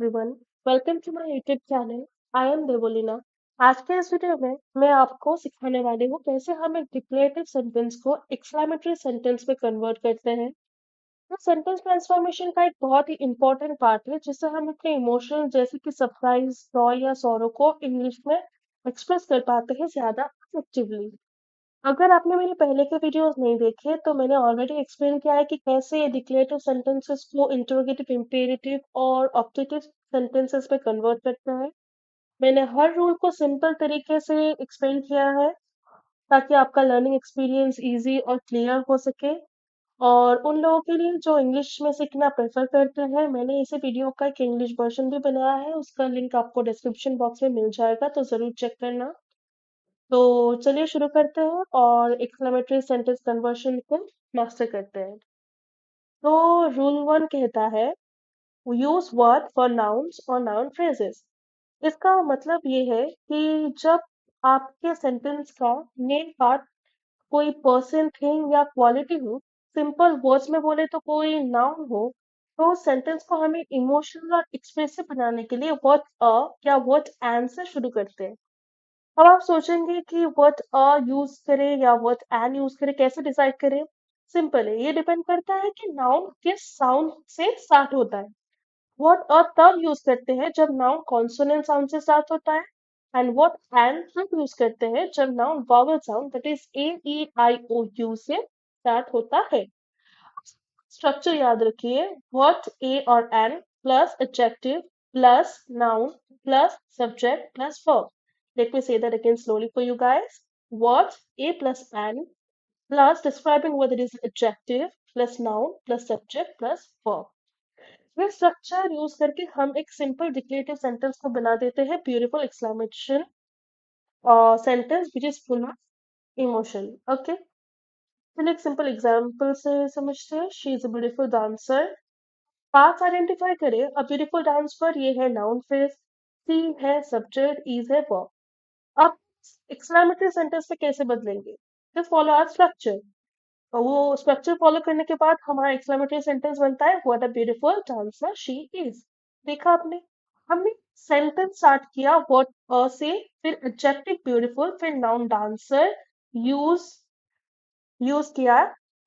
everyone. Welcome to my YouTube channel. I am Devolina. आज के इस वीडियो में मैं आपको सिखाने वाली हूँ कैसे हम एक डिक्लेरेटिव सेंटेंस को एक्सक्लेमेटरी सेंटेंस में कन्वर्ट करते हैं। तो सेंटेंस ट्रांसफॉर्मेशन का एक बहुत ही इम्पोर्टेंट पार्ट है जिससे हम अपने इमोशन जैसे कि सरप्राइज, जॉय या सॉरो को इंग्लिश में एक्सप्रेस कर पाते हैं ज्यादा इफेक्टिवली। अगर आपने मेरे पहले के वीडियोस नहीं देखे तो मैंने ऑलरेडी एक्सप्लेन किया है कि कैसे डिक्लेरेटिव सेंटेंसेस को इंटरोगेटिव, इम्पेरेटिव और ऑब्जेक्टिव सेंटेंसेस में कन्वर्ट करते हैं। मैंने हर रूल को सिंपल तरीके से एक्सप्लेन किया है ताकि आपका लर्निंग एक्सपीरियंस इजी और क्लियर हो सके। और उन लोगों के लिए जो इंग्लिश में सीखना प्रेफर करते हैं, मैंने इसे वीडियो का एक इंग्लिश वर्जन भी बनाया है, उसका लिंक आपको डिस्क्रिप्शन बॉक्स में मिल जाएगा, तो जरूर चेक करना। तो चलिए शुरू करते हैं और एक्सक्लेमेटरी सेंटेंस कन्वर्शन को मास्टर करते हैं। तो रूल 1 कहता है यूज वर्ड फॉर नाउन्स और नाउन फ्रेजेस। इसका मतलब ये है कि जब आपके सेंटेंस का मेन पार्ट कोई पर्सन, थिंग या क्वालिटी हो, सिंपल वर्ड्स में बोले तो कोई नाउन हो, तो सेंटेंस को हमें इमोशनल और एक्सप्रेसिव बनाने के लिए वर्ड अ या वर्ड एंड से शुरू करते हैं। अब आप सोचेंगे कि व्हाट अ यूज करें या व्हाट एन यूज करें, कैसे डिसाइड करें? सिंपल है, ये डिपेंड करता है कि नाउन किस साउंड से स्टार्ट होता है। व्हाट अ तब यूज करते हैं जब नाउन कॉन्सोनेंट साउंड से स्टार्ट होता है, एंड व्हाट एन तब यूज करते हैं जब noun vowel sound that is A E I O U से स्टार्ट होता है। स्ट्रक्चर याद रखिए, व्हाट ए और an plus adjective plus noun plus subject plus verb. Let me say that again slowly for you guys. What a plus an plus describing what it is adjective plus noun plus subject plus verb. ये structure use करके हम एक simple declarative sentence को बना देते हैं beautiful exclamation sentence which is full of emotion. Okay, चलिए एक सिंपल एग्जांपल से समझते हैं। She is a beautiful dancer. Parts identify करें। अ ब्यूटीफुल डांस पर ये है नाउन फ्रेज, सी है सब्जेक्ट, इज है वर्ब। अब एक्सक्लेमेटरी सेंटेंस में कैसे बदलेंगे? Just follow our structure. और वो स्ट्रक्चर फॉलो करने के बाद हमारा एक्सक्लेमेटरी सेंटेंस बनता है what a beautiful dancer she is. देखा आपने, हमने सेंटेंस स्टार्ट किया व्हाट अ से, फिर एडजेक्टिव ब्यूटीफुल, फिर नाउन डांसर यूज यूज किया,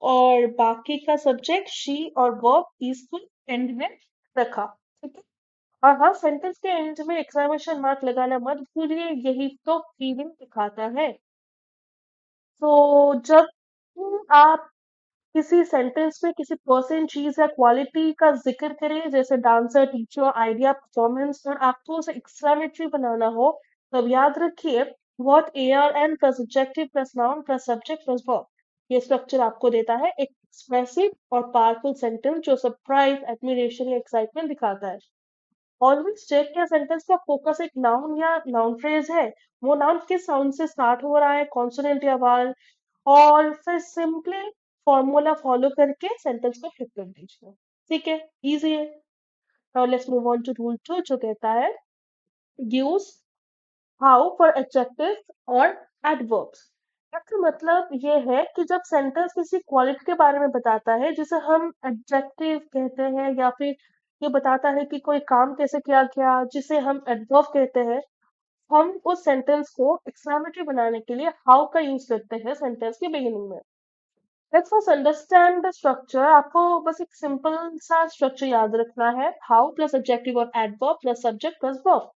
और बाकी का सब्जेक्ट शी और वर्ब इज को एंड में रखा। ठीक है। और हाँ, सेंटेंस के एंड में एक्सक्लेमेशन मार्क लगाना मत भूलिए, यही तो फीलिंग दिखाता है। तो जब आप किसी सेंटेंस में किसी पर्सन, चीज या क्वालिटी का जिक्र करें, जैसे डांसर, टीचर, आइडिया, परफॉर्मेंस, और आपको उसे एक्सक्लेमेटरी बनाना हो, तब याद रखिए what ARN plus adjective plus noun plus subject plus verb. ये स्ट्रक्चर आपको देता है एक एक्सप्रेसिव और पावरफुल सेंटेंस जो सरप्राइज, एडमिरेशन या एक्साइटमेंट दिखाता है। ऑलवेज चेक क्या सेंटेंस का फोकस एक नाउन या नाउन फ्रेज है, वो नाउन किस साउंड से स्टार्ट हो रहा है, कॉन्सोनेंट या वावल, और फिर सिंपली फॉर्मूला फॉलो करके सेंटेंस को फ्लिप कर दीजिए। ठीक है, इजी है। Now let's move on to rule 2 जो कहता है यूज हाउ फॉर एडजेक्टिव और एडवर्ब्स। इसका मतलब ये है कि जब सेंटेंस किसी क्वालिटी के बारे में बताता है जिसे हम एडजेक्टिव कहते हैं, या फिर ये बताता है कि कोई काम कैसे किया गया जिसे हम एडवर्ब कहते हैं, हम उस सेंटेंस को एक्सक्लेमेटरी बनाने के लिए हाउ का यूज करते हैं सेंटेंस के बिगिनिंग में। Let's first understand the structure. आपको बस एक सिंपल सा स्ट्रक्चर याद रखना है, हाउ प्लस एडजेक्टिव और adverb plus subject plus verb.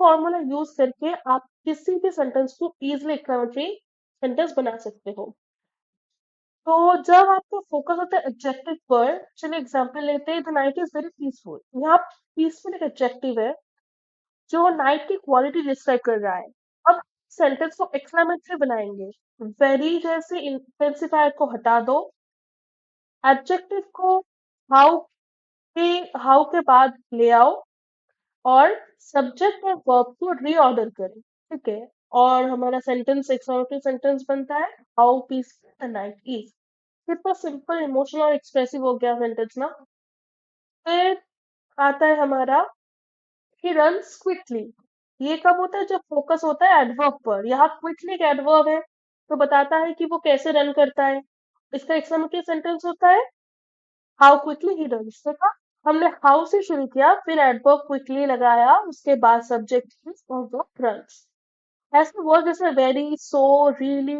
Formula use करके आप किसी भी सेंटेंस को इजीली एक्सक्लेमेटरी सेंटेंस बना सकते हो। तो जब आपका फोकस होता है एडजेक्टिव पर, चलिए एग्जांपल लेते हैं, the night is very peaceful. यहाँ पीसफुल एक एडजेक्टिव है जो नाइट की क्वालिटी डिस्क्राइब कर रहा है। अब सेंटेंस को एक्सक्लेमेटरी बनाएंगे। वेरी जैसे इंटेंसिफायर को हटा दो, एडजेक्टिव को हाउ के बाद ले आओ, और सब्जेक्ट और वर्ब को रीऑर्डर करें। ठीक है, और हमारा सेंटेंस एक्सक्लेमेटरी सेंटेंस बनता है how peaceful the night is. कितना सिंपल, इमोशनल और एक्सप्रेसिव हो गया सेंटेंस ना। फिर आता है हमारा ही रन्स क्विकली। ये कब होता है? जब फोकस होता है एडवर्ब पर। यहाँ क्विकली एक एडवर्ब है तो बताता है कि वो कैसे रन करता है। इसका एक्सक्लेमेटरी सेंटेंस होता है हाउ क्विकली ही रन्स। देखा, हमने हाउ से शुरू किया, फिर एडवर्ब क्विकली लगाया, उसके बाद सब्जेक्ट और वर्ब रन्स। ऐसे वर्ड जैसे वेरी, सो, रियली,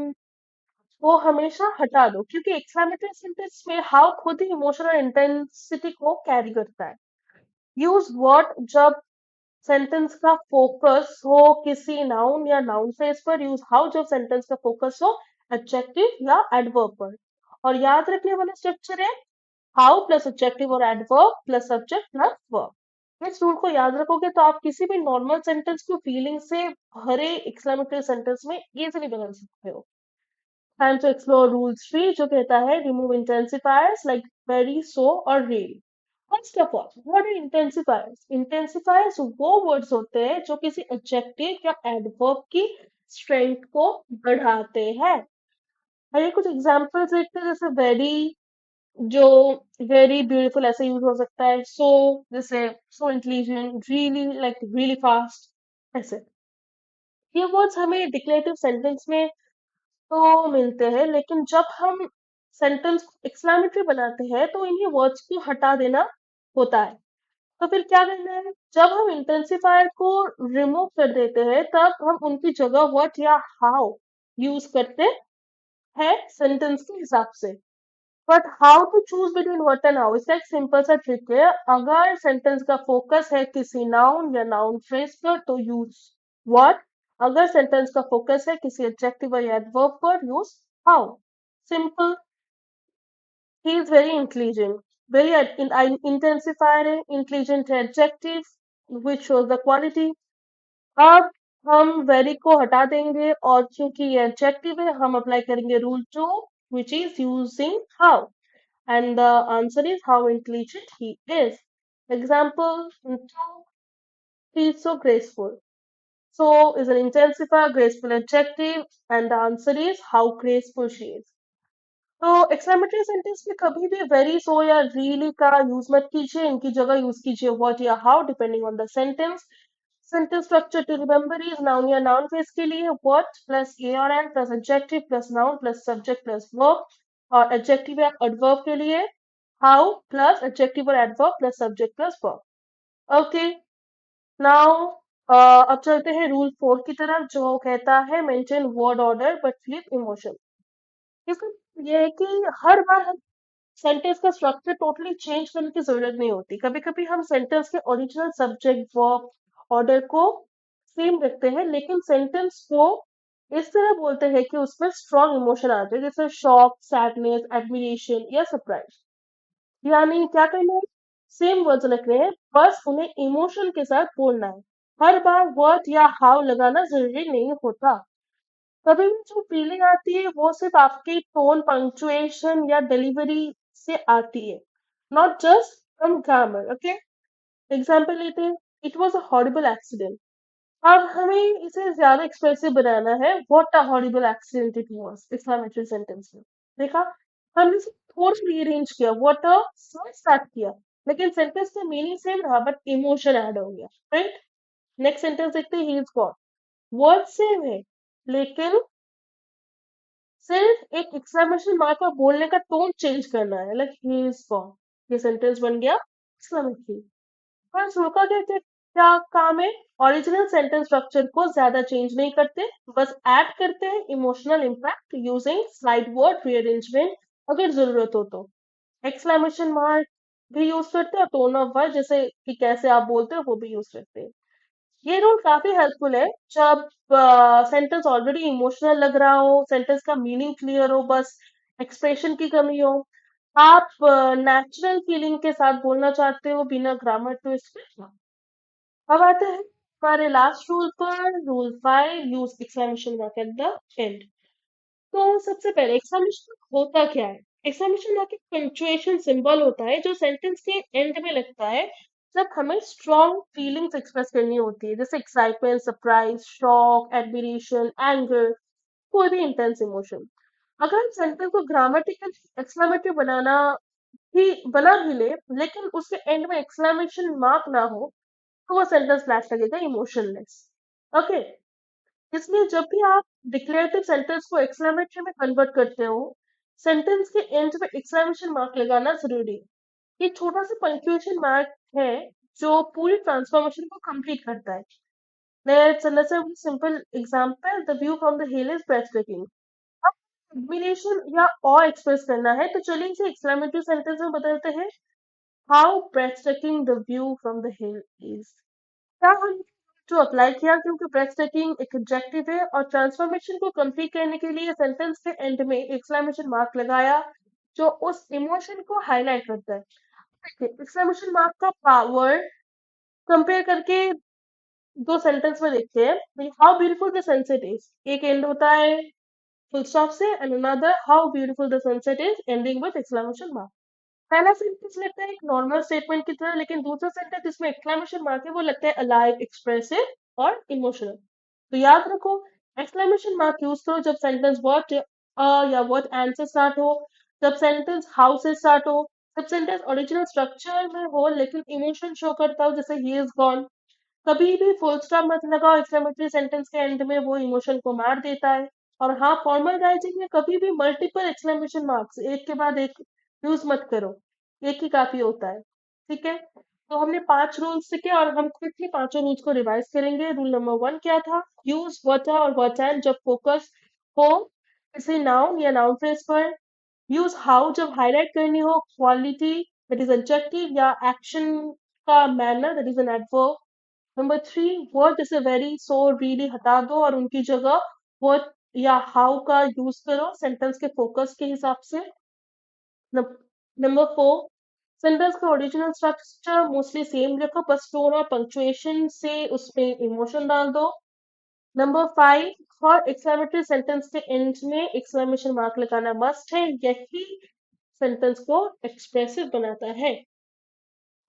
वो हमेशा हटा दो, क्योंकि एक्सक्लेमेटरी सेंटेंस में हाउ खुद ही इमोशनल इंटेंसिटी को कैरी करता है। यूज व्हाट जब सेंटेंस का फोकस हो किसी नाउन या नाउन फ्रेज पर। यूज हाउ जब सेंटेंस का फोकस हो एडजेक्टिव या एडवर्ब पर। और याद रखने वाला स्ट्रक्चर है हाउ प्लस एडजेक्टिव और adverb plus subject plus verb. इस रूल को याद रखोगे तो आप किसी भी नॉर्मल सेंटेंस को फीलिंग से भरे एक्सक्लेमेटरी सेंटेंस में इजीली बदल सकते हो। टाइम टू एक्सप्लोर रूल 3 जो कहता है remove intensifiers like very, so और really. First of all, what are intensifiers? Intensifiers वो वर्ड्स होते हैं जो किसी एडजेक्टिव या एडवर्ब की स्ट्रेंथ को बढ़ाते हैं। आइए कुछ एग्जांपल्स देखते हैं। जैसे वेरी, जो वेरी ब्यूटीफुल ऐसे यूज हो सकता है। सो जैसे so intelligent, really like really fast, ऐसे। ये वर्ड्स हमें डिक्लेरेटिव सेंटेंस में तो मिलते हैं, लेकिन जब हम सेंटेंस को एक्सक्लेमेटरी बनाते हैं तो इन्हीं वर्ड्स को हटा देना होता है। तो फिर क्या करना है? जब हम इंटेंसिफायर को रिमूव कर देते हैं तब हम उनकी जगह व्हाट या हाउ यूज करते हैं सेंटेंस के हिसाब से। But how to choose between what and how, इसका एक सिंपल सा ट्रिक है। अगर सेंटेंस का फोकस है किसी नाउन या नाउन फ्रेज पर तो यूज व्हाट। अगर सेंटेंस का फोकस है किसी एडजेक्टिव या एडवर्ब पर use how. Simple. He is very intelligent, very intensifier है, इंटेलिजेंट है adjective which shows the quality. अब हम वेरी को हटा देंगे और क्योंकि ये एडजेक्टिव है हम अप्लाई करेंगे rule 2 which is using how, and the answer is how intelligent he is. Example 2, he is so graceful. So is an intensifier, graceful adjective, and the answer is how graceful she is. तो exclamatory sentence में कभी भी very, सो या really का use मत कीजिए, इनकी जगह यूज कीजिए व्हाट या how depending on the sentence. Sentence structure to remember is noun या नाउन फ्रेज के लिए व्हाट प्लस ए और an plus adjective plus noun plus subject plus verb, और एडजेक्टिव या एडवर्ब के लिए हाउ प्लस एडजेक्टिव और adverb plus subject plus verb. Okay, now अब चलते हैं रूल 4 की तरफ जो कहता है maintain word order but flip emotion. इसका मतलब ये है कि हर बार हम सेंटेंस का स्ट्रक्चर टोटली चेंज करने की जरूरत नहीं होती। कभी कभी हम सेंटेंस के ओरिजिनल सब्जेक्ट वर्ब ऑर्डर को सेम रखते हैं, लेकिन सेंटेंस को इस तरह बोलते हैं कि उसमें स्ट्रॉन्ग इमोशन आ जाए, जैसे शॉक, सैडनेस, एडमिरेशन या सरप्राइज। यानी क्या करना है? सेम वर्ड्स रखने हैं, बस उन्हें इमोशन के साथ बोलना है। हर बार वर्ड या हाउ लगाना जरूरी नहीं होता। कभी भी जो फीलिंग आती है वो सिर्फ आपके टोन, पंक्चुएशन या डिलीवरी से आती है, not just from grammar. Okay, example लेते हैं। It was a horrible accident. अब हमें इसे ज्यादा एक्सप्रेसिव बनाना है। What a horrible accident it was, exclamatory sentence में। देखा, हमने इसे थोड़ा रीअरेंज किया, व्हाट अ स्टार्ट किया, लेकिन सेंटेंस का मीनिंग सेम रहा बट इमोशन ऐड हो गया, राइट। नेक्स्ट सेंटेंस देखते हैं। He is gone. Word same है लेकिन सिर्फ एक एक्सक्लेमेशन मार्क और बोलने का टोन चेंज करना है, लाइक ही इज गॉन। ये सेंटेंस बन गया एक्सक्लेमेटरी। पर इसका क्या क्या क्या काम है? ओरिजिनल सेंटेंस स्ट्रक्चर को ज्यादा चेंज नहीं करते, बस ऐड करते हैं emotional impact using slide word rearrangement अगर जरूरत हो तो। एक्सक्लेमेशन मार्क भी यूज करते हैं और टोन ऑफ वॉइस जैसे कि कैसे आप बोलते हो वो भी यूज करते हैं। ये रूल काफी हेल्पफुल है जब सेंटेंस ऑलरेडी इमोशनल लग रहा हो, सेंटेंस का मीनिंग क्लियर हो, बस एक्सप्रेशन की कमी हो, आप नेचुरल फीलिंग के साथ बोलना चाहते हो बिना ग्रामर ट्विस्ट के। अब आते हैं हमारे लास्ट रूल पर, rule 5, use exclamation mark at the end. तो सबसे पहले एक्सक्लेमेशन होता क्या है? एक्सक्लेमेशन मार्क एक पंक्चुएशन सिंबल होता है जो सेंटेंस के एंड में लगता है जब हमें स्ट्रॉन्ग फीलिंग्स एक्सप्रेस करनी होती है, जैसे excitement, surprise, shock, admiration, anger, कोई भी इंटेंस इमोशन। अगर हम सेंटेंस को ग्रामेटिकल एक्सक्लेमेटिव बना भी ले, लेकिन उसके एंड में एक्सक्लेमेशन मार्क ना हो तो वो सेंटेंस फ्लैश लगेगा, इमोशनलेस। ओके, इसलिए जब भी आप डिक्लेरेटिव सेंटेंस को एक्सक्लेमेटरी में कन्वर्ट करते हो, सेंटेंस के एंड में एक्सक्लेमेशन मार्क लगाना जरूरी है। ये छोटा सा पंक्चुएशन मार्क है जो पूरी ट्रांसफॉर्मेशन को कंप्लीट करता है। let's say a simple example, the view from the hill is breathtaking. अब एडमिरेशन या ऑ एक्सप्रेस करना है तो चलिए इसे एक्सक्लेमेटरी सेंटेंस में बदलते हैं। How breathtaking the view from the hill is. क्या हम जो अप्लाई किया क्योंकि breathtaking एक एडजेक्टिव है और ट्रांसफॉर्मेशन को कंप्लीट करने के लिए सेंटेंस के एंड में एक्सक्लेमेशन मार्क लगाया जो उस इमोशन को हाईलाइट करता है। एक्सक्लेमेशन मार्क का पावर कंपेयर करके दो सेंटेंस में देखते हैं। How beautiful the sunset is, एक एंड होता है फुल स्टॉप से and another how beautiful the sunset is ending with exclamation mark. पहला सेंटेंस लगता है एक नॉर्मल स्टेटमेंट की तरह, लेकिन दूसरा सेंटेंस जिसमें एक्सक्लेमेशन मार्क है वो लगता है अलाइव, एक्सप्रेसिव और इमोशनल। तो याद रखो, एक्सक्लेमेशन मार्क यूज करो जब सेंटेंस व्हाट या व्हाट एंड से स्टार्ट हो, जब सेंटेंस हाउ से स्टार्ट हो, जब सेंटेंस ओरिजिनल स्ट्रक्चर में हो लेकिन इमोशन शो करता हो जैसे ही इज गॉन। कभी भी फुल स्टॉप मत लगाओ एक्सक्लेमेटरी सेंटेंस के एंड में, वो इमोशन को मार देता है। और हाँ, फॉर्मल राइटिंग में कभी भी मल्टीपल एक्सक्लेमेशन मार्क्स एक के बाद एक यूज मत करो, एक ही काफी होता है। ठीक है, तो हमने 5 रूल्स सीखे और हम क्विकली पांचों रूल्स को रिवाइज करेंगे। रूल नंबर 1 क्या था? यूज व्हाट और व्हाट एंड जब फोकस हो किसी नाउन या नाउन फ्रेज पर। यूज हाउ जब हाईलाइट करनी हो क्वालिटी दैट इज एडजेक्टिव या एक्शन का manner that is an adverb. Number 3, word जैसे वेरी, सो, रियली हटा दो और उनकी जगह वर्ड या हाउ का यूज करो सेंटेंस के फोकस के हिसाब से। नंबर 4, सेंटेंस का ओरिजिनल स्ट्रक्चर मोस्टली सेम रखो, बस टोन और पंक्चुएशन से उसमें इमोशन डाल दो। नंबर 5, फॉर एक्सक्लेमेटरी सेंटेंस के एंड में एक्सक्लेमेशन मार्क लगाना मस्ट है, यही सेंटेंस को एक्सप्रेसिव बनाता है।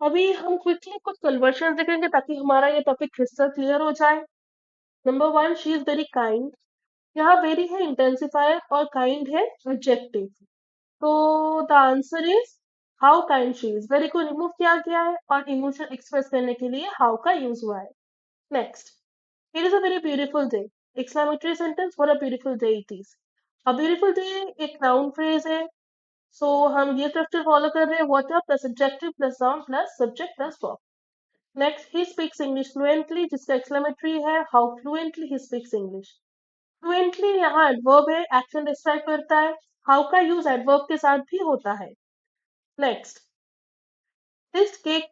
अभी हम क्विकली कुछ कन्वर्शन देखेंगे ताकि हमारा ये टॉपिक क्रिस्टल क्लियर हो जाए। Number 1, she is very kind. यहाँ वेरी है इंटेंसिफायर और काइंड है एडजेक्टिव। तो the answer is how kind she is. Very को रिमूव किया गया है और इमोशन एक्सप्रेस करने के लिए हाउ का यूज हुआ है। Next, it is a very beautiful day. Exclamatory sentence, what a beautiful day it is. A beautiful day एक नाउन फ्रेज है, सो हम ये स्ट्रक्चर फॉलो कर रहे हैं, what plus adjective plus noun plus subject plus verb. Next, he speaks English fluently जिसका exclamatory है how fluently he speaks English. Fluently यहाँ एडवर्ब है, एक्शन डिस्क्राइब करता है। हाउ का यूज एडवर्ब के साथ भी होता है। Next, this cake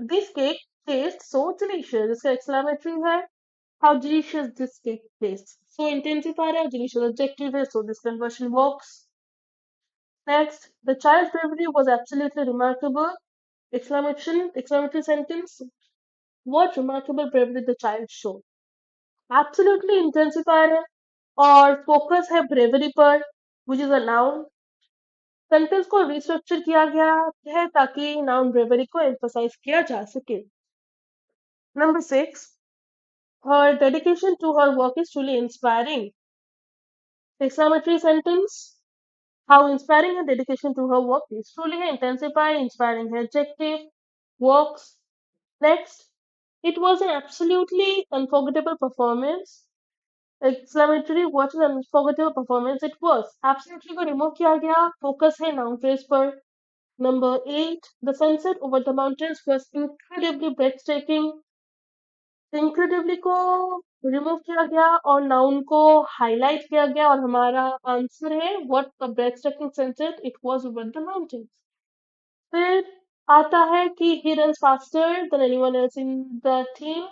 this cake taste so delicious जिसका एक्सक्लेमेटरी है how delicious this cake taste. So intensifier है, डिलीशियस एडजेक्टिव है, so this conversion works. Next, the child bravery was absolutely remarkable. Exclamatory sentence. What remarkable bravery the child showed. Absolutely intensifier है और focus है bravery पर, which is a noun. Sentence को restructure किया गया है ताकि नाउन ब्रेवरी को एम्फसाइज किया जा सके। Number 6, her dedication to her work is truly inspiring. Exclamatory sentence. How inspiring her dedication to her work is. Truly है intensify, inspiring है adjective, works. Next, it was an absolutely unforgettable performance. Exclamatory, what an unforgettable performance it was. Absolutely को remove किया गया, focus है noun phrase पर। Number 8, the sunset over the mountains was incredibly breathtaking. Incredibly को remove किया गया और noun को हाईलाइट किया गया और हमारा आंसर है what a breathtaking sunset it was over the mountains. फिर आता है कि he runs faster than anyone else in the team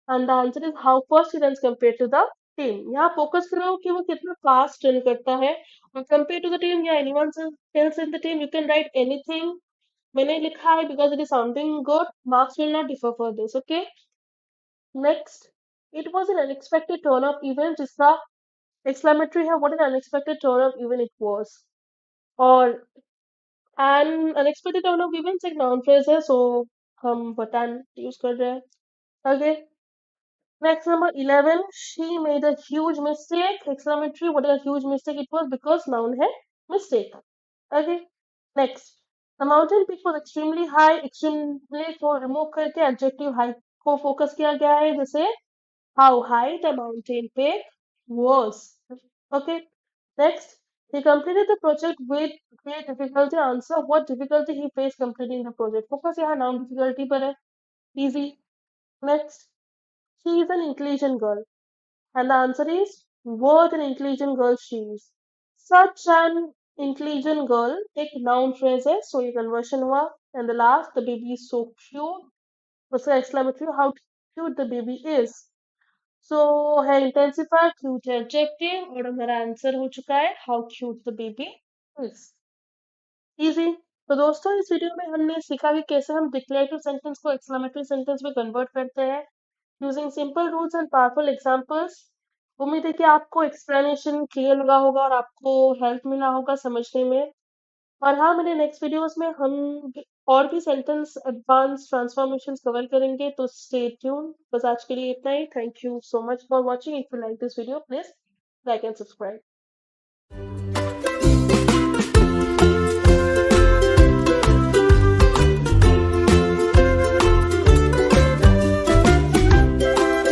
and the answer is how fast he runs compared to the team. यहाँ focus करो कि वो कितना fast run करता है और compared to the team या anyone else in the team you can write anything. मैंने लिखा है because it is sounding good. Marks will not differ for this. Okay. Next, it was an unexpected turn of events जिसका exclamatory है what an unexpected turn of event it was. और an unexpected turn of events एक noun phrase है, so हम what an use कर रहे हैं. Okay. Next, number 11, she made a huge mistake. Exclamatory, what a huge mistake it was because noun है mistake. Okay. Next, the mountain peak was extremely high. Extremely को remove करके adjective high को focus किया गया है जैसे how high the mountain peak was. Okay. Next, He completed the project with great difficulty. Answer: what difficulty he faced completing the project? Focus यहाँ noun difficulty पर है. Easy. Next. She is an intelligent girl. And the answer is what an intelligent girl she is. Such an intelligent girl. एक noun phrase है, so ये conversion हुआ. And the last, the baby is so cute. उसका exclamatory, how cute the baby is. So है intensifier, cute है adjective, और हमारा answer हो चुका है how cute the baby is. Easy. तो दोस्तों इस वीडियो में हमने सीखा कि कैसे हम डिक्लेरेटिव सेंटेंस को एक्सक्लेमेटरी सेंटेंस में कन्वर्ट करते हैं using simple rules and powerful examples. उम्मीद है कि आपको एक्सप्लेनेशन क्लियर लगा होगा और आपको हेल्प मिला होगा समझने में. और हाँ, मेरे नेक्स्ट वीडियोस में हम और भी सेंटेंस एडवांस ट्रांसफॉर्मेशन कवर करेंगे, तो स्टे ट्यून. बस आज के लिए इतना ही. Thank you so much for watching. If you like this video please like and subscribe.